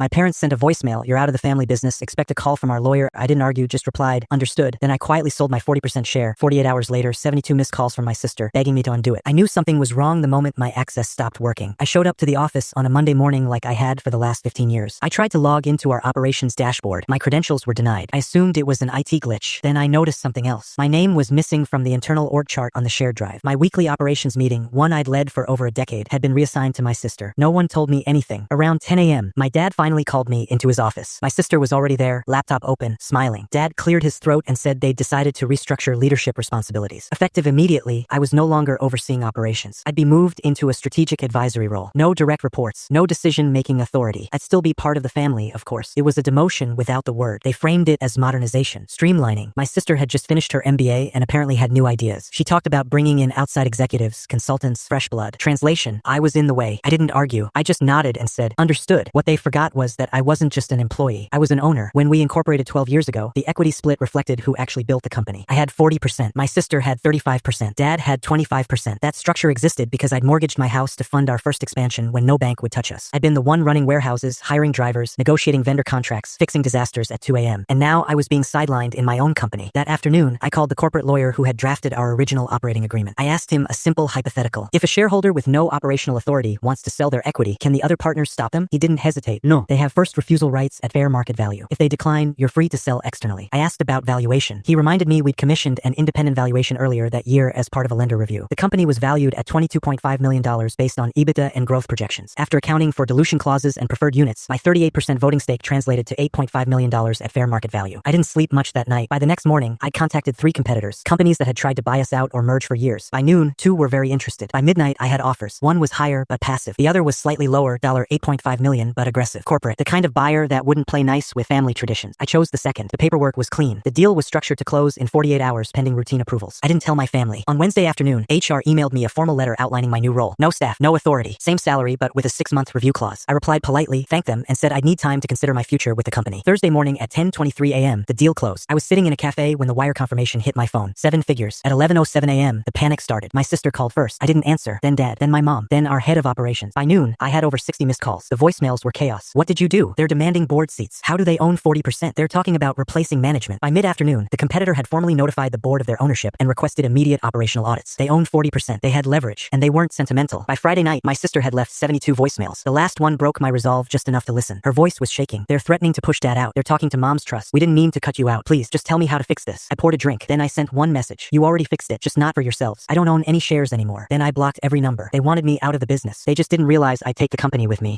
My parents sent a voicemail, "You're out of the family business, expect a call from our lawyer." I didn't argue, just replied, "Understood." Then I quietly sold my 40% share. 48 hours later, 72 missed calls from my sister, begging me to undo it. I knew something was wrong the moment my access stopped working. I showed up to the office on a Monday morning like I had for the last 15 years. I tried to log into our operations dashboard. My credentials were denied. I assumed it was an IT glitch. Then I noticed something else. My name was missing from the internal org chart on the shared drive. My weekly operations meeting, one I'd led for over a decade, had been reassigned to my sister. No one told me anything. Around 10 a.m., my dad finally called me into his office. My sister was already there, laptop open, smiling. Dad cleared his throat and said they'd decided to restructure leadership responsibilities. Effective immediately, I was no longer overseeing operations. I'd be moved into a strategic advisory role. No direct reports, no decision-making authority. I'd still be part of the family, of course. It was a demotion without the word. They framed it as modernization, streamlining. My sister had just finished her MBA and apparently had new ideas. She talked about bringing in outside executives, consultants, fresh blood. Translation: I was in the way. I didn't argue. I just nodded and said, "Understood." What they forgot was that I wasn't just an employee. I was an owner. When we incorporated 12 years ago, the equity split reflected who actually built the company. I had 40%. My sister had 35%. Dad had 25%. That structure existed because I'd mortgaged my house to fund our first expansion when no bank would touch us. I'd been the one running warehouses, hiring drivers, negotiating vendor contracts, fixing disasters at 2 a.m. And now I was being sidelined in my own company. That afternoon, I called the corporate lawyer who had drafted our original operating agreement. I asked him a simple hypothetical. If a shareholder with no operational authority wants to sell their equity, can the other partners stop them? He didn't hesitate. No. They have first refusal rights at fair market value. If they decline, you're free to sell externally. I asked about valuation. He reminded me we'd commissioned an independent valuation earlier that year as part of a lender review. The company was valued at $22.5 million based on EBITDA and growth projections. After accounting for dilution clauses and preferred units, my 38% voting stake translated to $8.5 million at fair market value. I didn't sleep much that night. By the next morning, I contacted 3 competitors, companies that had tried to buy us out or merge for years. By noon, 2 were very interested. By midnight, I had offers. One was higher but passive. The other was slightly lower, $8.5 million, but aggressive. Corporate. The kind of buyer that wouldn't play nice with family traditions. I chose the second. The paperwork was clean. The deal was structured to close in 48 hours pending routine approvals. I didn't tell my family. On Wednesday afternoon, HR emailed me a formal letter outlining my new role. No staff, no authority. Same salary, but with a 6-month review clause. I replied politely, thanked them, and said I'd need time to consider my future with the company. Thursday morning at 10:23 a.m., the deal closed. I was sitting in a cafe when the wire confirmation hit my phone. 7 figures. At 11:07 a.m., the panic started. My sister called first. I didn't answer. Then Dad. Then my mom. Then our head of operations. By noon, I had over 60 missed calls. The voicemails were chaos. What did you do? They're demanding board seats. How do they own 40%? They're talking about replacing management. By mid-afternoon, the competitor had formally notified the board of their ownership and requested immediate operational audits. They owned 40%. They had leverage, and they weren't sentimental. By Friday night, my sister had left 72 voicemails. The last one broke my resolve just enough to listen. Her voice was shaking. They're threatening to push Dad out. They're talking to Mom's trust. We didn't mean to cut you out. Please, just tell me how to fix this. I poured a drink. Then I sent one message. You already fixed it, just not for yourselves. I don't own any shares anymore. Then I blocked every number. They wanted me out of the business. They just didn't realize I'd take the company with me.